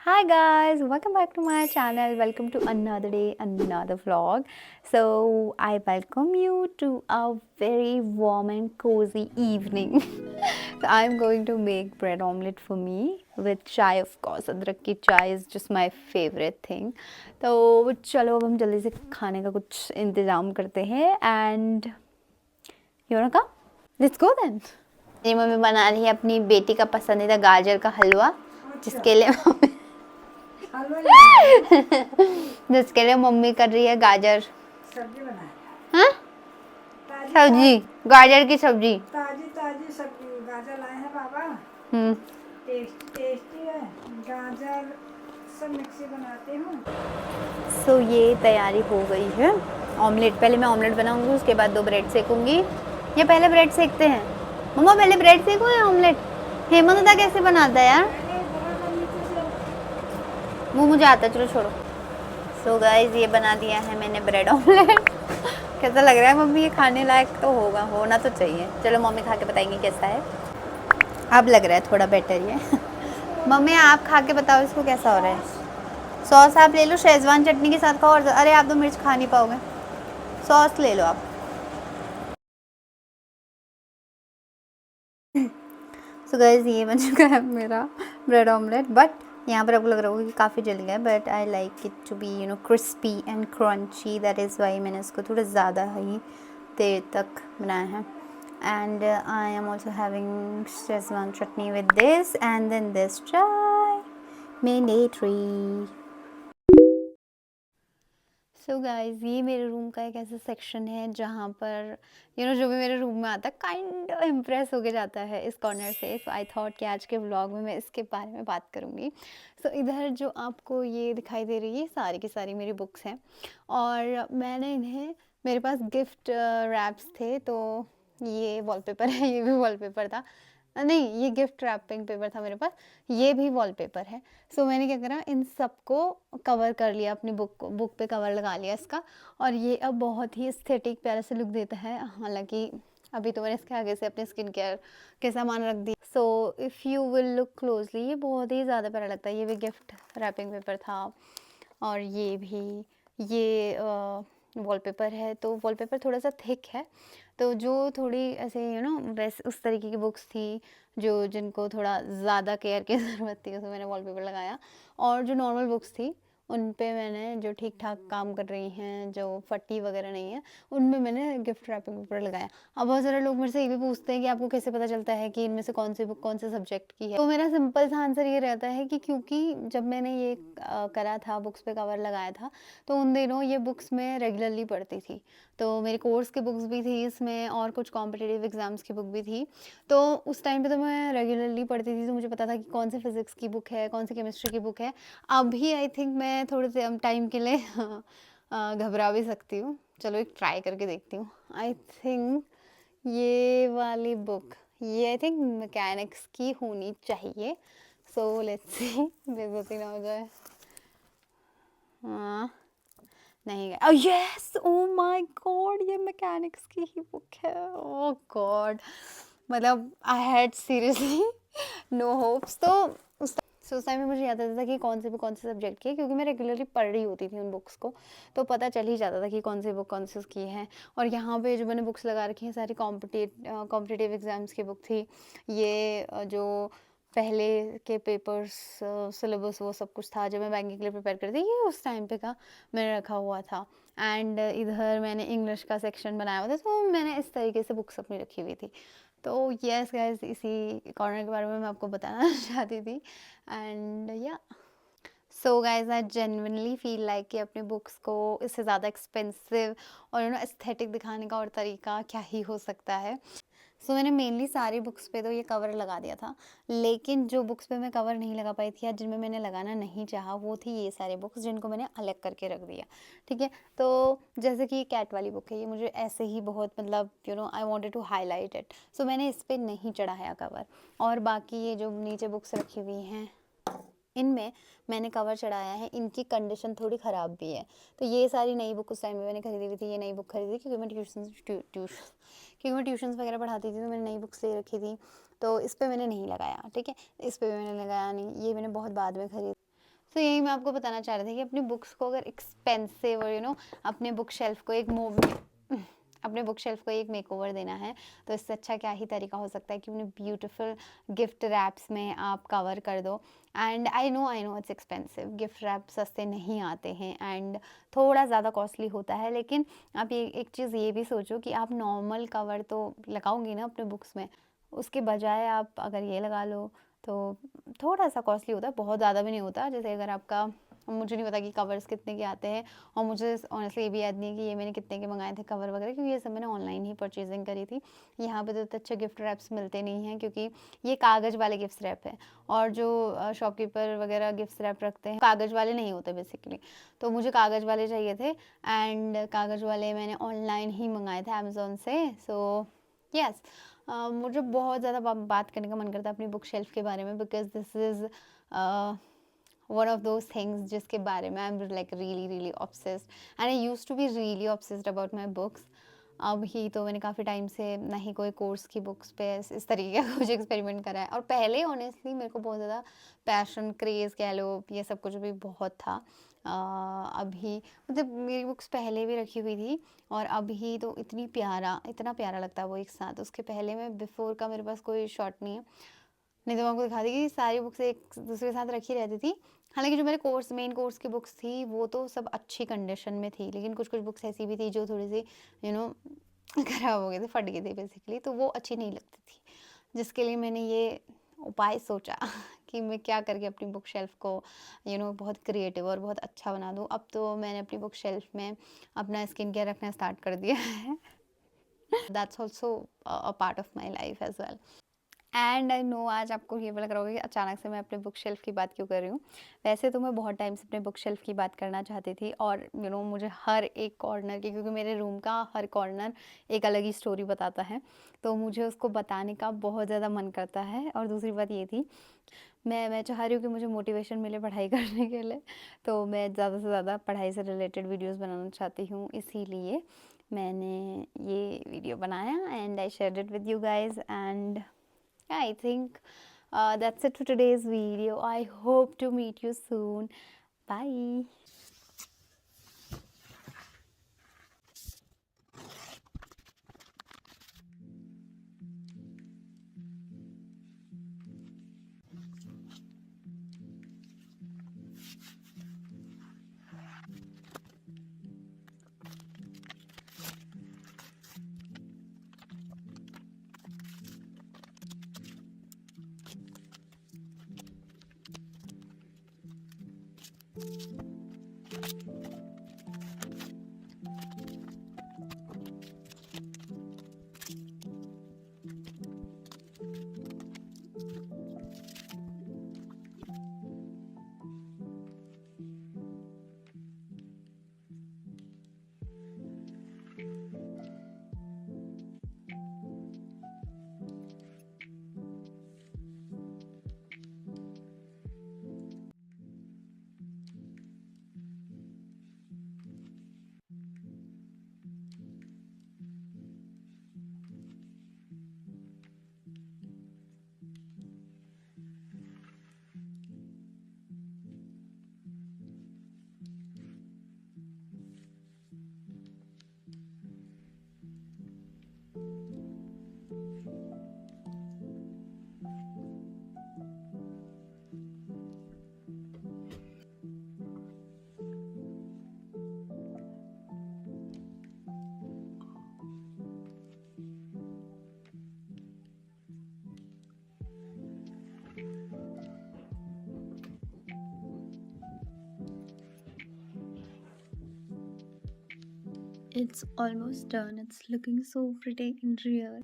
Hi guys, welcome back to my channel. Welcome to another day, another vlog. So I welcome you to a very warm and cozy evening. So I'm going to make bread omelette for me with chai, of course. अदरक की chai is just my favorite thing. तो चलो अब हम जल्दी से खाने का कुछ इंतज़ाम करते हैं and you wanna come? Let's go then. ये मम्मी बना रही है अपनी बेटी का पसंदीदा गाजर का हलवा, जिसके लिए जिसके लिए मम्मी कर रही है गाजर सब्जी बनाए। हाँ ताजी सब्जी गाजर की सब्जी। ताजी ताजी सब्जी गाजर लाए हैं पापा। हम्म टेस्टी है। गाजर सब मिक्सी बनाते हूँ। सो ये तैयारी हो गई है ऑमलेट। पहले मैं ऑमलेट बनाऊंगी, उसके बाद 2 ब्रेड सेकूंगी। ये पहले ब्रेड सेकते हैं मम्मा, पहले ब्रेड सेको या ऑमलेट? हेमंत कैसे बनाता है यार, वो मुझे आता है, चलो छोड़ो। सो गाइस ये बना दिया है मैंने ब्रेड ऑमलेट। कैसा लग रहा है मम्मी? ये खाने लायक तो होगा, होना तो चाहिए। चलो मम्मी खा के बताएंगे कैसा है। अब लग रहा है थोड़ा बेटर ये। मम्मी आप खा के बताओ इसको कैसा हो रहा है। सॉस आप ले लो, शेजवान चटनी के साथ खाओ। और अरे आप तो मिर्च खा नहीं पाओगे, सॉस ले लो आप। सो गाइस ये बन चुका है मेरा ब्रेड ऑमलेट, बट यहाँ पर आपको लग रहा होगा कि काफ़ी जल गया, but I like it to be crispy and crunchy. That is why मैंने इसको थोड़ा ज़्यादा ही देर तक बनाया है। And I am also having schezwan chutney with this and then this chai mandatory. So guys ये मेरे रूम का एक ऐसा सेक्शन है जहाँ पर जो भी मेरे रूम में आता है काइंड इम्प्रेस होके जाता है इस कॉर्नर से। सो आई थॉट कि आज के व्लॉग में मैं इसके बारे में बात करूँगी। सो इधर जो आपको ये दिखाई दे रही है सारी की सारी मेरी बुक्स हैं, और मैंने इन्हें, मेरे पास गिफ्ट रैप्स थे, तो ये वॉलपेपर है, ये भी वॉलपेपर था। नहीं, ये गिफ्ट रैपिंग पेपर था मेरे पास, ये भी वॉलपेपर है। सो मैंने क्या करा, इन सबको कवर कर लिया, अपनी बुक पे कवर लगा लिया इसका, और ये अब बहुत ही एस्थेटिक प्यारा से लुक देता है। हालांकि अभी तो मैंने इसके आगे से अपने स्किन केयर के सामान रख दिया। So if you will look closely ये बहुत ही ज़्यादा प्यारा लगता है। ये भी गिफ्ट रैपिंग पेपर था, और ये भी, ये वॉलपेपर है। तो वॉलपेपर थोड़ा सा थिक है, तो जो थोड़ी ऐसे वैसे उस तरीके की बुक्स थी जो जिनको थोड़ा ज़्यादा केयर की ज़रूरत थी, उसमें मैंने वॉलपेपर लगाया। और जो नॉर्मल बुक्स थी उन पे मैंने, जो ठीक ठाक काम कर रही हैं, जो फटी वगैरह नहीं है, उनमें मैंने गिफ्ट रैपिंग पेपर लगाया। अब बहुत सारे लोग मेरे से ये भी पूछते हैं कि आपको कैसे पता चलता है कि इनमें से कौन सी बुक कौन से सब्जेक्ट की है। तो मेरा सिंपल सा आंसर ये रहता है कि क्योंकि जब मैंने ये करा था, बुक्स पे कवर लगाया था, तो उन दिनों ये बुक्स मैं रेगुलरली पढ़ती थी। तो मेरे कोर्स की बुक्स भी थी इसमें, और कुछ कॉम्पिटिटिव एग्ज़ाम्स की बुक भी थी। तो उस टाइम पे तो मैं रेगुलरली पढ़ती थी, तो मुझे पता था कि कौन सी फिज़िक्स की बुक है, कौन सी केमिस्ट्री की बुक है। अभी आई थिंक मैं थोड़े से टाइम के लिए घबरा भी सकती हूँ। चलो एक ट्राई करके देखती हूँ। आई थिंक ये वाली बुक, ये आई थिंक मैकेनिक्स की होनी चाहिए। सो लेट्स सी, बेइज्जती ना हो जाए। हाँ, नहीं गया। यस, ओ माय गॉड, ये मैकेनिक्स की ही बुक है। ओ गॉड, मतलब I had seriously no hopes. तो उस टाइम में मुझे याद आता था कि कौन से सब्जेक्ट की है, क्योंकि मैं रेगुलरली पढ़ रही होती थी उन बुक्स को, तो पता चल ही जाता था कि कौन सी बुक कौन सी उसकी है। और यहाँ पे जो मैंने बुक्स लगा रखी हैं सारी कॉम्पिटिटिव एग्ज़ाम्स की बुक थी। ये जो पहले के पेपर्स, सिलेबस, वो सब कुछ था जब मैं बैंकिंग के लिए प्रिपेयर करती थी, ये उस टाइम पे का मैंने रखा हुआ था। एंड इधर मैंने इंग्लिश का सेक्शन बनाया हुआ था, तो मैंने इस तरीके से बुक्स अपनी रखी हुई थी। तो यस गाइस, इसी कॉर्नर के बारे में मैं आपको बताना चाहती थी। एंड या, so guys I genuinely feel like कि अपनी बुक्स को इससे ज़्यादा एक्सपेंसिव और एस्थेटिक दिखाने का और तरीका क्या ही हो सकता है। सो मैंने मेनली सारी बुक्स पे तो ये कवर लगा दिया था, लेकिन जो बुक्स पे मैं कवर नहीं लगा पाई थी या जिनमें मैंने लगाना नहीं चाहा, वो थी ये सारी बुक्स जिनको मैंने अलग करके रख दिया। ठीक है, तो जैसे कि ये कैट वाली बुक है, ये मुझे ऐसे ही बहुत, मतलब I wanted to highlight it, so मैंने इस पर नहीं चढ़ाया कवर। और बाकी ये जो नीचे बुक्स रखी हुई हैं, इनमें मैंने कवर चढ़ाया है। इनकी कंडीशन थोड़ी ख़राब भी है। तो ये सारी नई बुक उस टाइम में मैंने खरीदी हुई थी, ये नई बुक खरीदी क्योंकि मैं ट्यूशन्स वगैरह पढ़ाती थी, तो मैंने नई बुक्स ले रखी थी। तो इस पे मैंने नहीं लगाया, ठीक है, इस पे मैंने लगाया नहीं, ये मैंने बहुत बाद में खरीदी। सो यही मैं आपको बताना चाह रही थी कि अपनी बुक्स को अगर एक्सपेंसिव और अपने बुक शेल्फ को एक अपने बुक शेल्फ को एक मेकओवर देना है, तो इससे अच्छा क्या ही तरीका हो सकता है कि उन्हें ब्यूटीफुल गिफ्ट रैप्स में आप कवर कर दो। And I know it's expensive, gift wrap सस्ते नहीं आते हैं एंड थोड़ा ज़्यादा कॉस्टली होता है, लेकिन आप ये एक चीज़ ये भी सोचो कि आप नॉर्मल कवर तो लगाओगे ना अपने बुक्स में, उसके बजाय आप अगर ये लगा लो तो थोड़ा सा कॉस्टली होता है, बहुत ज़्यादा भी नहीं होता। जैसे अगर आपका, मुझे नहीं पता कि कवर्स कितने के आते हैं, और मुझे ऑनेस्टली ये भी याद नहीं है कि ये मैंने कितने के मंगाए थे कवर वगैरह, क्योंकि ये सब मैंने ऑनलाइन ही परचेजिंग करी थी। यहाँ पे तो इतने अच्छे गिफ्ट रैप्स मिलते नहीं हैं, क्योंकि ये कागज़ वाले गिफ्ट रैप है, और जो शॉपकीपर वगैरह गिफ्ट रैप रखते हैं कागज़ वाले नहीं होते बेसिकली। तो मुझे कागज़ वाले चाहिए थे एंड कागज़ वाले मैंने ऑनलाइन ही मंगाए थे अमेज़ोन से। सो यस, मुझे बहुत ज़्यादा बात करने का मन करता है अपनी बुक शेल्फ के बारे में, because this is one of those things जिसके बारे में I am like really obsessed, and I used to be really obsessed about my books. अब ही तो मैंने काफ़ी टाइम से ना ही कोई कोर्स की बुक्स पे इस तरीके का कुछ एक्सपेरिमेंट करा है, और पहले ऑनेस्टली मेरे को बहुत ज़्यादा पैशन, क्रेज़ कह लो, ये सब कुछ भी बहुत था। अभी मतलब मेरी बुक्स पहले भी रखी हुई थी, और अभी तो इतना प्यारा लगता है वो एक साथ। उसके पहले मैं बिफ़ोर का मेरे पास कोई शॉट नहीं है, नहीं तो मैं आपको दिखा दी कि सारी बुक्स एक दूसरे के साथ रखी रहती थी। हालाँकि जो मेरे मेन कोर्स की बुक्स थी वो तो सब अच्छी कंडीशन में थी, लेकिन कुछ-कुछ बुक्स ऐसी भी थी जो थोड़ी-सी यू नो खराब हो गए थे, फट गई थी बेसिकली, तो वो अच्छी नहीं लगती थी। जिसके लिए मैंने ये उपाय सोचा कि मैं क्या करके अपनी बुक शेल्फ को बहुत क्रिएटिव और बहुत अच्छा बना दूँ। अब तो मैंने अपनी बुक शेल्फ में अपना स्किन केयर रखना स्टार्ट कर दिया है। That's also a part of my life as well. And I know आज आपको ये भी लग रहा होगा कि अचानक से मैं अपने बुक शेल्फ की बात क्यों कर रही हूँ। वैसे तो मैं बहुत टाइम से अपने बुक शेल्फ की बात करना चाहती थी, और मुझे हर एक कॉर्नर की, क्योंकि मेरे रूम का हर कॉर्नर एक अलग ही स्टोरी बताता है, तो मुझे उसको बताने का बहुत ज़्यादा मन करता है। और दूसरी बात ये थी, मैं चाह रही हूँ कि मुझे मोटिवेशन मिले पढ़ाई करने के लिए, तो मैं ज़्यादा से ज़्यादा पढ़ाई से रिलेटेड वीडियोज़ बनाना चाहती हूँ, इसीलिए मैंने ये वीडियो बनाया and I shared it with you guys. And yeah, I think that's it for today's video. I hope to meet you soon. Bye. It's almost done. It's looking so pretty in real.